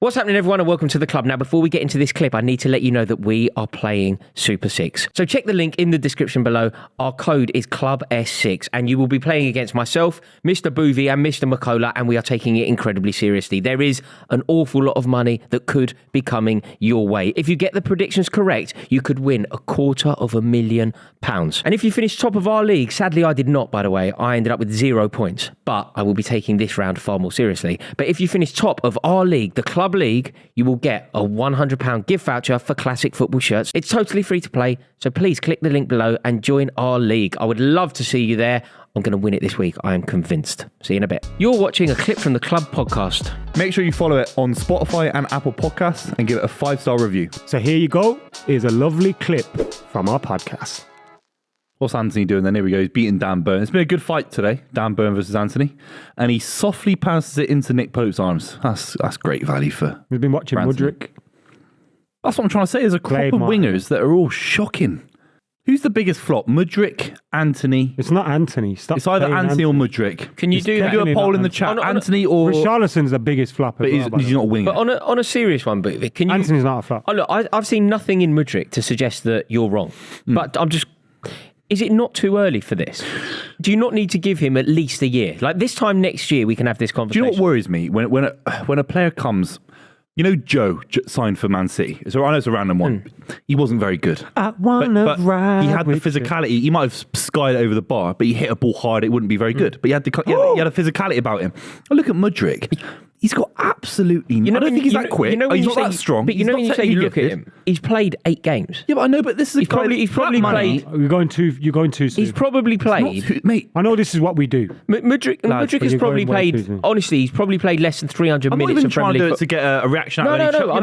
What's happening, everyone, and welcome to the club. Now, before we get into this clip, I need to let you know that we are playing Super 6. So check the link in the description below. Our code is CLUBS6, and you will be playing against myself, Mr. Buvey, and Mr. McKola, and we are taking it incredibly seriously. There is an awful lot of money that could be coming your way. If you get the predictions correct, you could win £250,000. And if you finish top of our league, sadly I did not, by the way, I ended up with 0 points, but I will be taking this round far more seriously. But if you finish top of our league, the club league, you will get a £100 gift voucher for classic football shirts. It's totally free to play, so please click the link below and join our league. I would love to see you there. I'm going to win it this week. I am convinced. See you in a bit. You're watching a clip from the Club podcast. Make sure you follow it on Spotify and Apple Podcasts and give it a 5-star review. So here you go. Here's a lovely clip from our podcast. What's Anthony doing then? Here we go. He's beating Dan Burn. It's been a good fight today, Dan Burn versus Anthony. And he softly passes it into Nick Pope's arms. That's great value for We've been watching Mudryk. That's what I'm trying to say. There's a crop of wingers that are all shocking. Who's the biggest flop? Mudryk, Anthony? It's not Anthony. It's either Anthony or Mudryk. Can you do that? Do a poll in the chat. Anthony or... Richarlison's the biggest flop. But he's not a winger. But on a serious one, but can you... Anthony's not a flop. Oh, look, I've seen nothing in Mudryk to suggest that you're wrong. But I'm just... Is it not too early for this? Do you not need to give him at least a year? Like this time next year, we can have this conversation. Do you know what worries me? When a player comes... You know Joe signed for Man City. So I know it's a random one. He wasn't very good. But he had the physicality. He might have skied over the bar, but he hit a ball hard. It wouldn't be very good. But he had a physicality about him. I look at Mudryk. He's got absolutely... I don't think he's that quick. He's not that strong. But you know when you say you look at him, he's played 8 games. Yeah, but I know, but this is... He's probably played... You're going too soon. He's probably played... Mate. I know this is what we do. Mudryk has probably played... Honestly, he's probably played less than 300 minutes of Premier League. I'm not even trying to get a reaction out of No.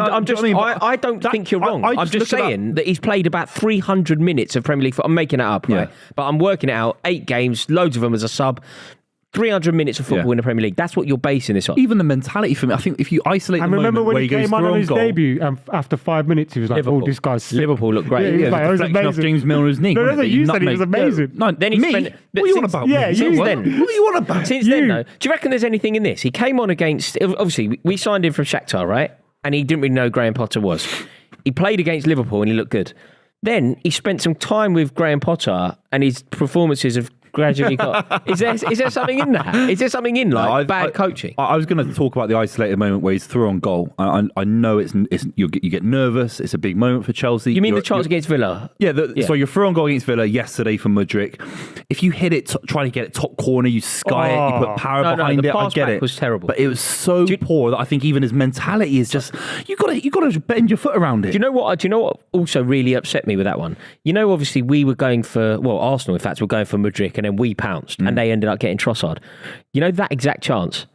I don't think you're wrong. I'm just saying that he's played about 300 minutes of Premier League football. I'm making it up, right? But I'm working it out. 8 games, loads of them as a sub. 300 minutes of football in the Premier League. That's what you're basing this on. Even the mentality for me, I think if you isolate the remember moment when where he goes came on his debut and after 5 minutes he was like, Liverpool. oh, this guy's sick. Liverpool looked great. Yeah, it was amazing. Off James Milner's knee. No, you said he was amazing. No, then he spent... What are you on about? Yeah, you then. What are you on about? Since then, though, do you reckon there's anything in this? He came on against... Obviously, we signed him from Shakhtar, right? And he didn't really know who Graham Potter was. He played against Liverpool and he looked good. Then he spent some time with Graham Potter and his performances have gradually got... Is there something in that? Is there something in bad coaching? I was going to talk about the isolated moment where he's through on goal. I know it's you get nervous. It's a big moment for Chelsea. You mean the chance against Villa? Yeah. So you're through on goal against Villa yesterday for Mudryk. If you hit it, try to get it top corner, you sky it, you put power behind it. I get it. Was terrible, but it was so poor that I think even his mentality is just you got to bend your foot around it. Do you know what also really upset me with that one? You know, obviously we were going for Arsenal. In fact, were going for Mudryk, and then we pounced, and they ended up getting Trossard. You know that exact chance,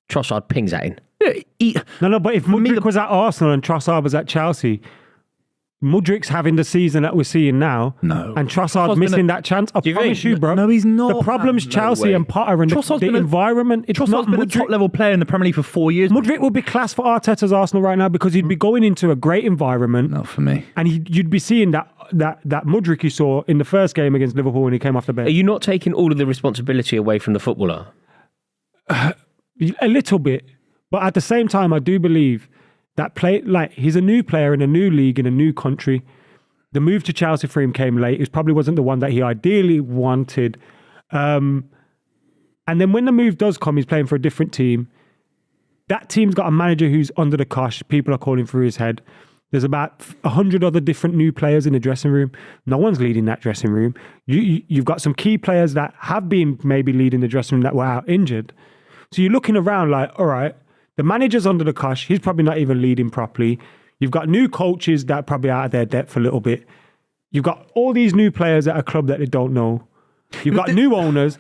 Trossard pings at him. Yeah, No, but if Mudryk was at Arsenal and Trossard was at Chelsea, Mudryk's having the season that we're seeing now. No. And Trossard's missing that chance. I promise you, bro. No, he's not. The problem's Chelsea and Potter and the environment. It's Trossard's not been Mudryk. a top-level player in the Premier League for 4 years. Mudryk would be class for Arteta's Arsenal right now because he'd be going into a great environment. Not for me. And you'd be seeing that Mudryk you saw in the first game against Liverpool when he came off the bench. Are you not taking all of the responsibility away from the footballer? A little bit. But at the same time, I do believe that he's a new player in a new league in a new country. The move to Chelsea for him came late. It probably wasn't the one that he ideally wanted. And then when the move does come, he's playing for a different team. That team's got a manager who's under the cosh. People are calling through his head. There's about 100 other different new players in the dressing room. No one's leading that dressing room. You've got some key players that have been maybe leading the dressing room that were out injured. So you're looking around like, all right, the manager's under the cosh. He's probably not even leading properly. You've got new coaches that are probably out of their depth a little bit. You've got all these new players at a club that they don't know. You've got new owners.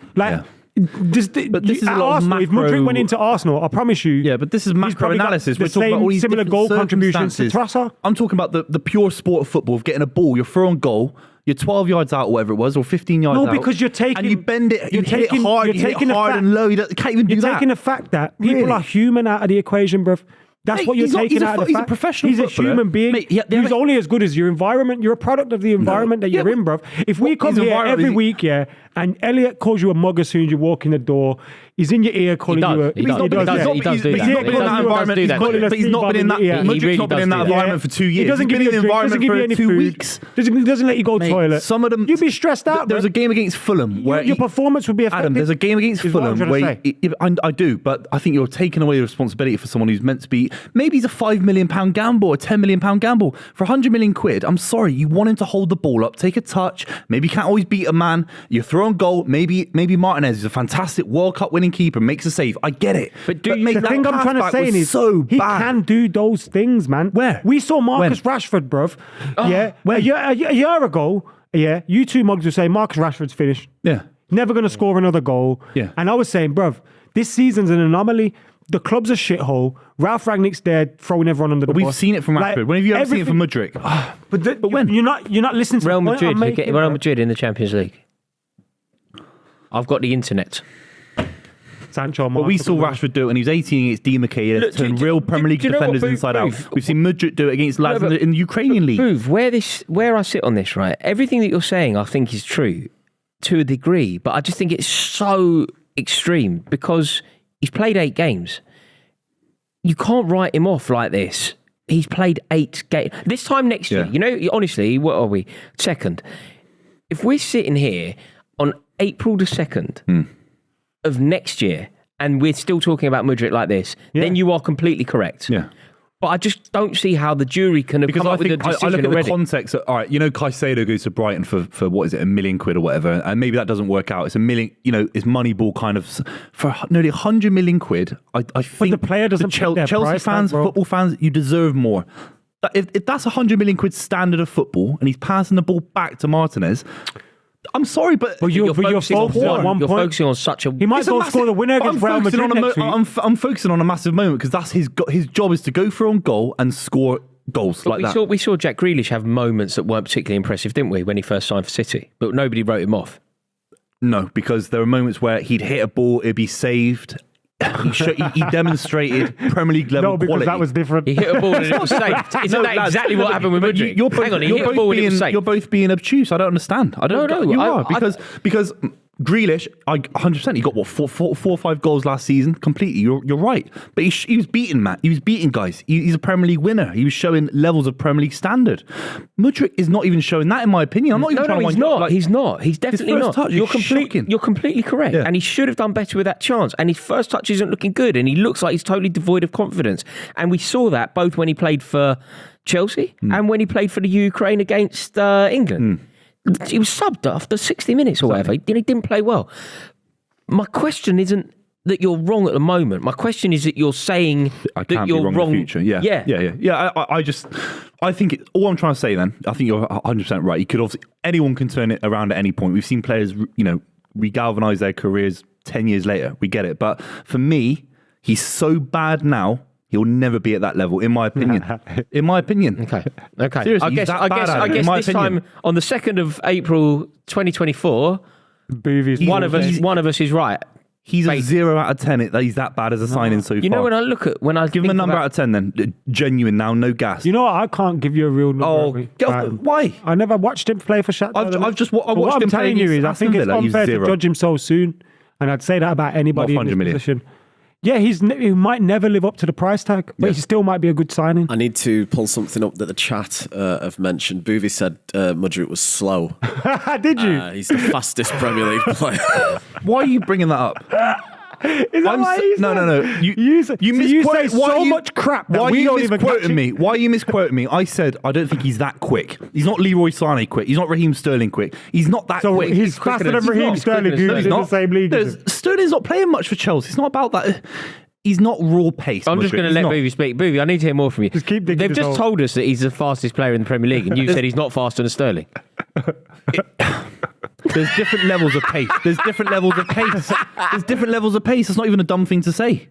This is a lot of macro... If Mudryk went into Arsenal, I promise you... Yeah, but this is macro analysis. We're talking about all these similar goal contributions to Trossard. I'm talking about the pure sport of football, of getting a ball, you're through on goal, you're 12 yards out or whatever it was, or 15 yards out. No, because you're taking... And you bend it, you hit it hard, you hit it hard and low, you can't even do that. You're taking the fact that people are human out of the equation, bruv. That's what you're taking out of the fact. He's a professional footballer. He's a human being. Mate, he's only as good as your environment. You're a product of the environment that you're in, bruv. If we come here every week, and and Elliot calls you a mug as soon as you walk in the door. He's in your ear calling you a... He does do that. But he's not been in that... Mudrik's not been in that environment for 2 years. He doesn't give you the environment for 2 weeks. He doesn't let you go to the toilet. Some of them... You'd be stressed out. There was a game against Fulham where... Your performance would be affected. Adam, there's a game against Fulham where... I do, but I think you're taking away the responsibility for someone who's meant to be... Maybe he's a £5 million gamble or a £10 million gamble. For 100 million quid, I'm sorry, you want him to hold the ball up, take a touch. Maybe you can't always beat a man. You throw on goal. Maybe Martinez is a fantastic World Cup winning keeper, makes a save. I get it. But the thing I'm trying to say is he can do those things, man. Where? We saw Marcus Rashford, bruv. A year ago, you two mugs were saying Marcus Rashford's finished. Yeah. Never going to score another goal. Yeah. And I was saying, bruv, this season's an anomaly. The club's a shithole. Ralph Rangnick's there throwing everyone under the bus. We've seen it from Rashford. When have you ever seen it from Mudryk? But when? You're not listening to Real Madrid in the Champions League. I've got the internet. Sancho. But we saw Rashford do it when he was 18 against Di Maria, turned real Premier League defenders inside out. We've seen Mudryk do it against lads in the Ukrainian league. Buvey, where I sit on this, right? Everything that you're saying, I think is true to a degree, but I just think it's so extreme because he's played 8 games. You can't write him off like this. He's played 8 games. This time next year, honestly, what are we? 2nd. If we're sitting here on April the 2nd of next year and we're still talking about Mudryk like this, then you are completely correct. Yeah. But I just don't see how the jury can have come up with a decision I look at already. the context. All right, Caicedo goes to Brighton for what is it, £1 million or whatever, and maybe that doesn't work out. It's $1 million. It's Moneyball kind of for nearly £100 million. I think. But the player doesn't. Chelsea fans, football fans, you deserve more. If that's £100 million standard of football, and he's passing the ball back to Martinez. I'm sorry, but you're focusing on such a... He might go score the winner against Real Madrid next week. I'm focusing on a massive moment because that's his job is to go for on goal and score goals like that. We saw Jack Grealish have moments that weren't particularly impressive, didn't we, when he first signed for City? But nobody wrote him off. No, because there were moments where he'd hit a ball, it'd be saved. He demonstrated Premier League level quality. No, because that was different. He hit a ball and it was saved. Isn't that exactly what happened with Mudryk? You're both being obtuse. I don't understand. You are because Grealish, 100%. He got what 4 or 5 goals last season. Completely, you're right. But he was beating Matt. He was beating guys. He's a Premier League winner. He was showing levels of Premier League standard. Mudryk is not even showing that, in my opinion. I'm not even trying to. He's not. He's definitely not. You're completely correct. Yeah. And he should have done better with that chance. And his first touch isn't looking good. And he looks like he's totally devoid of confidence. And we saw that both when he played for Chelsea and when he played for the Ukraine against England. He was subbed after 60 minutes or whatever. He didn't play well. My question isn't that you're wrong at the moment. My question is that you're saying that you're wrong in the future. Yeah. I think all I'm trying to say then, I think you're 100% right. You could obviously, anyone can turn it around at any point. We've seen players, re-galvanise their careers 10 years later. We get it. But for me, he's so bad now. He'll never be at that level, in my opinion. Okay. Seriously, I guess this time on the 2nd of April 2024, one of us is right. He's a 0 out of 10. He's that bad as a signing so far. When I give him a number out of 10 then. Genuine now, no gas. You know what? I can't give you a real number. Why? I never watched him play for Shakhtar. I watched him play. I think it's unfair to judge him so soon, and I'd say that about anybody in this position. Yeah, he might never live up to the price tag, but he still might be a good signing. I need to pull something up that the chat have mentioned. Buvey said Mudryk was slow. Did you? He's the fastest Premier League player. Why are you bringing that up? Is that why he said? No. You say so much crap that we don't even catch me. Why are you misquoting me? I said I don't think he's that quick. He's not Leroy Sané quick. He's not Raheem Sterling quick. He's not that quick. He's faster than Raheem Sterling, who's in the same league. Sterling's not playing much for Chelsea. It's not about that. He's not raw pace. I'm just going to let Buvey speak. Buvey, I need to hear more from you. They've just told us that he's the fastest player in the Premier League, and you said he's not faster than Sterling. There's different levels of pace. There's different levels of pace. That's not even a dumb thing to say.